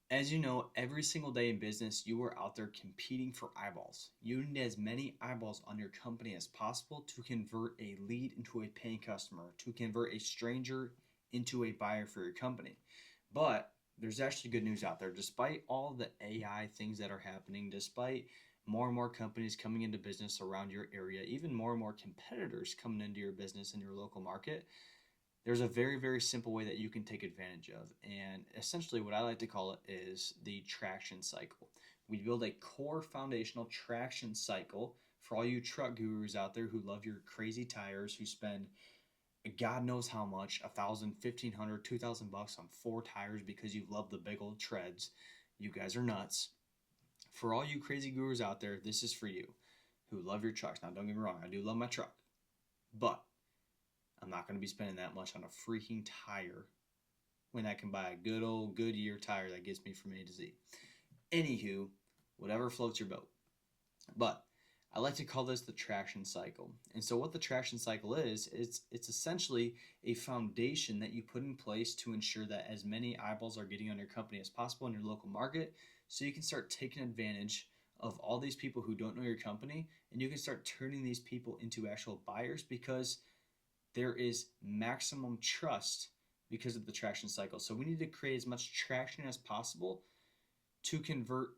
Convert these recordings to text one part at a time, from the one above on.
As you know, every single day in business, you are out there competing for eyeballs. You need as many eyeballs on your company as possible to convert a lead into a paying customer, to convert a stranger into a buyer for your company. But there's actually good news out there. Despite all the AI things that are happening, despite more and more companies coming into business around your area, even more and more competitors coming into your business in your local market, there's a very, very simple way that you can take advantage of. And essentially, what I like to call it is the traction cycle. We build a core foundational traction cycle for all you truck gurus out there who love your crazy tires, who spend God knows how much, 1,000, 1,500, 2,000 bucks on four tires because you love the big old treads. You guys are nuts. For all you crazy gurus out there, this is for you who love your trucks. Now, don't get me wrong, I do love my truck, but I'm not going to be spending that much on a freaking tire when I can buy a good old Goodyear tire that gets me from A to Z. Anywho, whatever floats your boat. But I like to call this the traction cycle. And so what the traction cycle is, it's essentially a foundation that you put in place to ensure that as many eyeballs are getting on your company as possible in your local market, so you can start taking advantage of all these people who don't know your company, and you can start turning these people into actual buyers because there is maximum trust because of the traction cycle. So we need to create as much traction as possible to convert,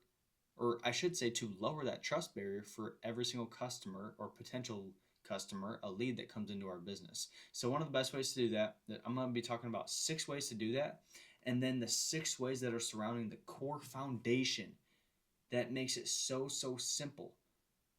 or I should say, to lower that trust barrier for every single customer or potential customer, a lead that comes into our business. So one of the best ways to do that I'm going to be talking about 6 ways to do that, and then the 6 ways that are surrounding the core foundation that makes it so simple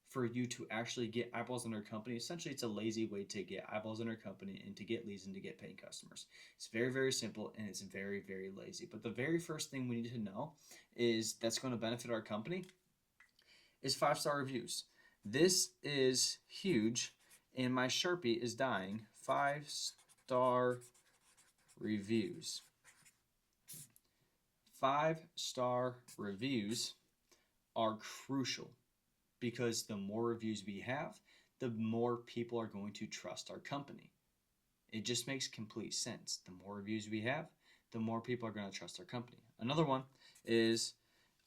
for you to actually get eyeballs on our company. Essentially, it's a lazy way to get eyeballs on our company and to get leads and to get paying customers. It's very, very simple and it's very, very lazy. But the very first thing we need to know is that's going to benefit our company is 5-star reviews. This is huge, and my Sharpie is dying. 5-star reviews. 5-star reviews are crucial because the more reviews we have, the more people are going to trust our company. It just makes complete sense. The more reviews we have, the more people are going to trust our company. Another one is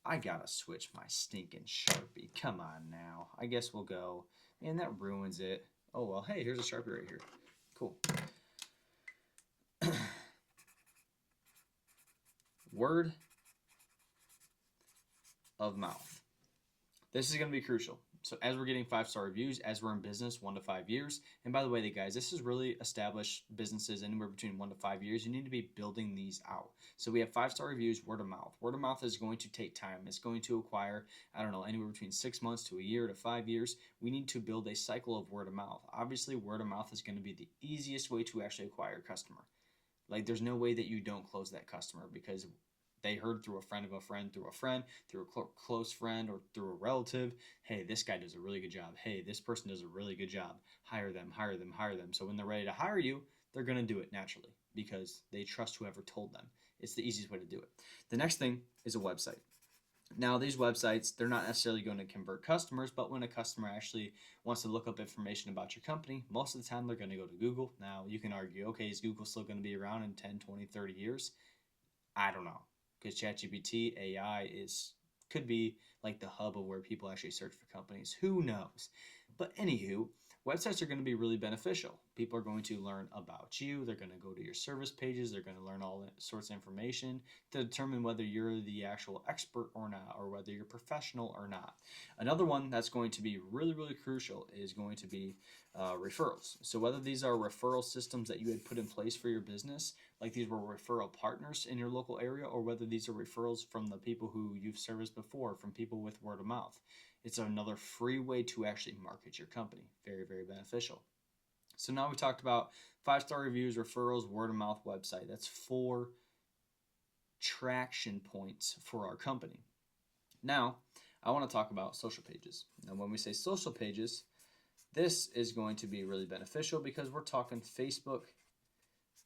I gotta switch my stinking Sharpie. Come on now. I guess we'll go. Man, that ruins it. Oh well, hey, here's a Sharpie right here. Cool. Word of mouth. This is going to be crucial. So as we're getting 5-star reviews, as we're in business 1 to 5 years, and by the way, guys, this is really established businesses anywhere between 1 to 5 years. You need to be building these out. So we have 5-star reviews, word of mouth. Word of mouth is going to take time. It's going to acquire, I don't know, anywhere between 6 months to a year to 5 years. We need to build a cycle of word of mouth. Obviously, word of mouth is going to be the easiest way to actually acquire a customer. Like, there's no way that you don't close that customer because they heard through a friend of a friend, through a friend, through a close friend, or through a relative. Hey, this guy does a really good job. Hey, this person does a really good job. Hire them, hire them, hire them. So when they're ready to hire you, they're going to do it naturally because they trust whoever told them. It's the easiest way to do it. The next thing is a website. Now, these websites, they're not necessarily going to convert customers, but when a customer actually wants to look up information about your company, most of the time they're going to go to Google. Now, you can argue, okay, is Google still going to be around in 10, 20, 30 years? I don't know. Because ChatGPT, AI could be like the hub of where people actually search for companies. Who knows? But anywho, websites are going to be really beneficial. People are going to learn about you. They're going to go to your service pages. They're going to learn all sorts of information to determine whether you're the actual expert or not, or whether you're professional or not. Another one that's going to be really, really crucial is going to be referrals. So whether these are referral systems that you had put in place for your business, like these were referral partners in your local area, or whether these are referrals from the people who you've serviced before, from people with word of mouth. It's another free way to actually market your company. Very, very beneficial. So now we talked about 5-star reviews, referrals, word of mouth, website. That's 4 traction points for our company. Now, I want to talk about social pages. Now, when we say social pages, this is going to be really beneficial because we're talking Facebook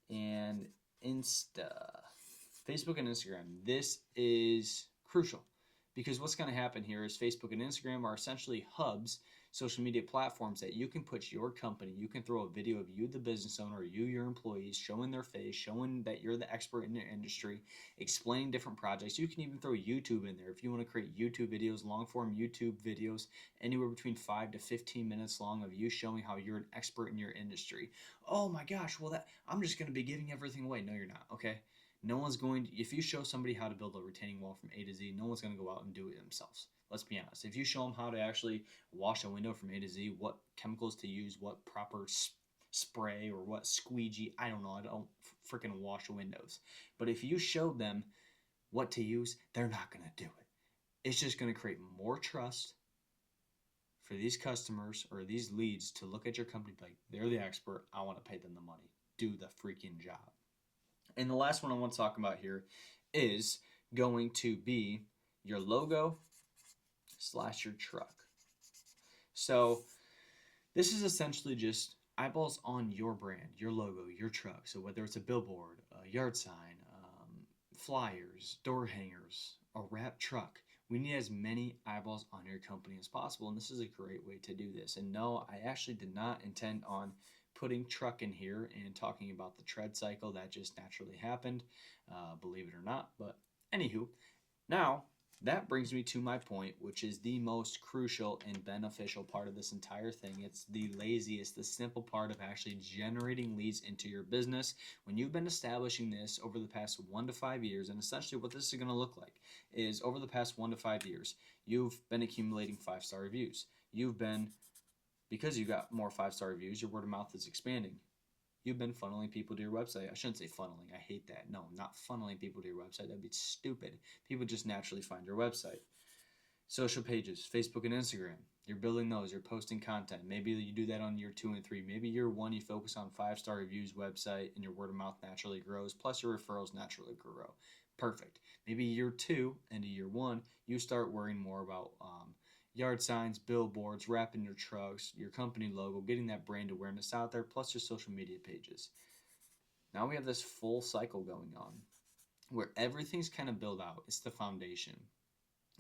and Insta. Facebook and Instagram. This is crucial because what's going to happen here is Facebook and Instagram are essentially hubs. social media platforms that you can put your company, you can throw a video of you, the business owner, you, your employees, showing their face, showing that you're the expert in your industry, explaining different projects. You can even throw YouTube in there if you want to create YouTube videos, long form YouTube videos, anywhere between 5 to 15 minutes long of you showing how you're an expert in your industry. Oh my gosh, well, that I'm just going to be giving everything away. No, you're not, okay? No one's going to, if you show somebody how to build a retaining wall from A to Z, no one's going to go out and do it themselves. Let's be honest. If you show them how to actually wash a window from A to Z, what chemicals to use, what proper spray or what squeegee, I don't know. I don't freaking wash windows. But if you show them what to use, they're not going to do it. It's just going to create more trust for these customers or these leads to look at your company like, they're the expert. I want to pay them the money. Do the freaking job. And the last one I want to talk about here is going to be your logo / your truck. So this is essentially just eyeballs on your brand, your logo, your truck. So whether it's a billboard, a yard sign, flyers, door hangers, a wrap truck, we need as many eyeballs on your company as possible. And this is a great way to do this. And no, I actually did not intend on putting truck in here and talking about the tread cycle. That just naturally happened, believe it or not. But anywho, now that brings me to my point, which is the most crucial and beneficial part of this entire thing. It's the laziest, the simple part of actually generating leads into your business. When you've been establishing this over the past 1 to 5 years, and essentially what this is going to look like is over the past 1 to 5 years, you've been accumulating 5-star reviews. Because you got more 5-star reviews, your word of mouth is expanding. You've been funneling people to your website. I shouldn't say funneling. I hate that. No, not funneling people to your website. That'd be stupid. People just naturally find your website. Social pages, Facebook and Instagram. You're building those. You're posting content. Maybe you do that on year 2 and 3. Maybe year 1, you focus on 5-star reviews, website, and your word of mouth naturally grows. Plus your referrals naturally grow. Perfect. Maybe year 2 and year 1, you start worrying more about yard signs, billboards, wrapping your trucks, your company logo, getting that brand awareness out there, plus your social media pages. Now we have this full cycle going on where everything's kind of built out. It's the foundation.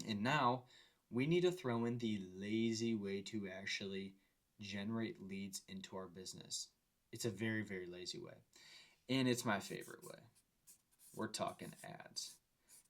And now we need to throw in the lazy way to actually generate leads into our business. It's a very, very lazy way. And it's my favorite way. We're talking ads.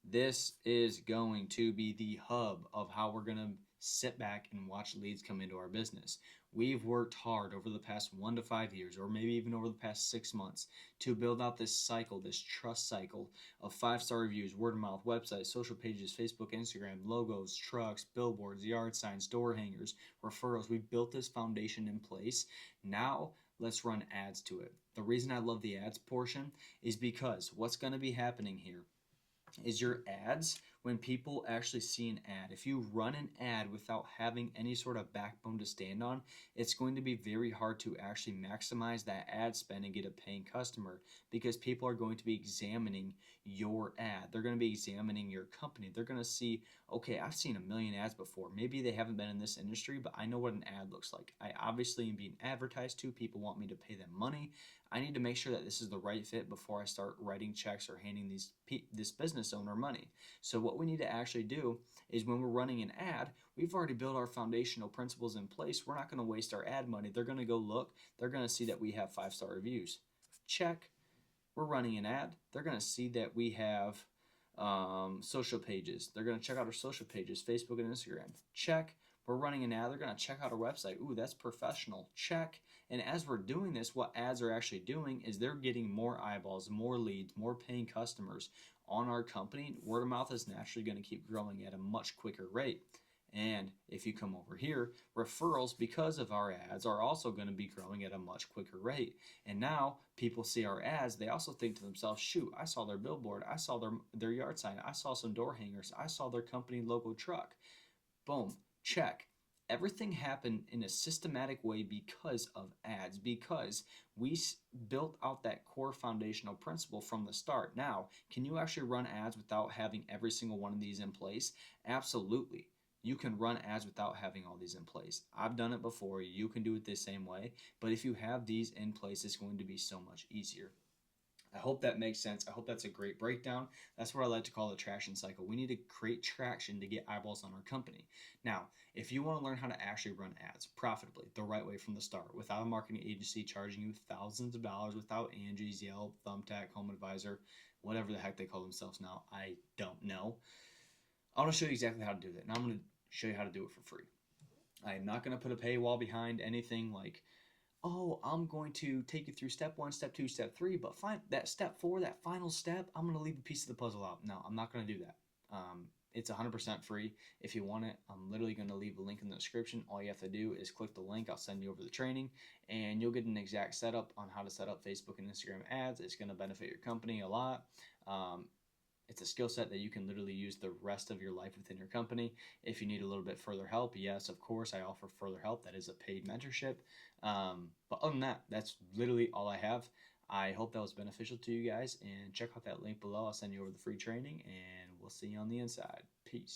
This is going to be the hub of how we're going to sit back and watch leads come into our business. We've worked hard over the past 1 to 5 years, or maybe even over the past 6 months, to build out this cycle, this trust cycle of 5-star reviews, word of mouth, websites, social pages, Facebook, Instagram, logos, trucks, billboards, yard signs, door hangers, referrals. We've built this foundation in place. Now let's run ads to it. The reason I love the ads portion is because what's going to be happening here is your ads, when people actually see an ad, if you run an ad without having any sort of backbone to stand on, it's going to be very hard to actually maximize that ad spend and get a paying customer, because people are going to be examining your ad. They're going to be examining your company. They're going to see, okay, I've seen a million ads before. Maybe they haven't been in this industry, but I know what an ad looks like. I obviously am being advertised to. People want me to pay them money. I need to make sure that this is the right fit before I start writing checks or handing this business owner money. So what we need to actually do is, when we're running an ad, we've already built our foundational principles in place. We're not going to waste our ad money. They're going to go look. They're going to see that we have 5-star reviews. Check. We're running an ad. They're going to see that we have social pages. They're going to check out our social pages, Facebook and Instagram. Check. We're running an ad. They're going to check out our website. Ooh, that's professional. Check. And as we're doing this, what ads are actually doing is they're getting more eyeballs, more leads, more paying customers on our company. Word of mouth is naturally going to keep growing at a much quicker rate. And if you come over here, referrals, because of our ads, are also going to be growing at a much quicker rate. And now people see our ads, they also think to themselves, shoot, I saw their billboard, I saw their yard sign, I saw some door hangers, I saw their company logo truck. Boom. Check. Everything happened in a systematic way because of ads, because we built out that core foundational principle from the start. Now, can you actually run ads without having every single one of these in place? Absolutely. You can run ads without having all these in place. I've done it before. You can do it the same way. But if you have these in place, it's going to be so much easier. I hope that makes sense. I hope that's a great breakdown. That's what I like to call the traction cycle. We need to create traction to get eyeballs on our company. Now, if you want to learn how to actually run ads profitably, the right way from the start, without a marketing agency charging you thousands of dollars, without Angie's, Yelp, Thumbtack, Home Advisor, whatever the heck they call themselves now, I don't know. I want to show you exactly how to do that. And I'm going to show you how to do it for free. I am not going to put a paywall behind anything like, oh, I'm going to take you through step one, step two, step three, but that step four, that final step, I'm going to leave a piece of the puzzle out. No, I'm not going to do that. It's 100% free. If you want it, I'm literally going to leave a link in the description. All you have to do is click the link. I'll send you over the training, and you'll get an exact setup on how to set up Facebook and Instagram ads. It's going to benefit your company a lot. It's a skill set that you can literally use the rest of your life within your company. If you need a little bit further help, yes, of course, I offer further help. That is a paid mentorship. But other than that, that's literally all I have. I hope that was beneficial to you guys, and check out that link below. I'll send you over the free training, and we'll see you on the inside. Peace.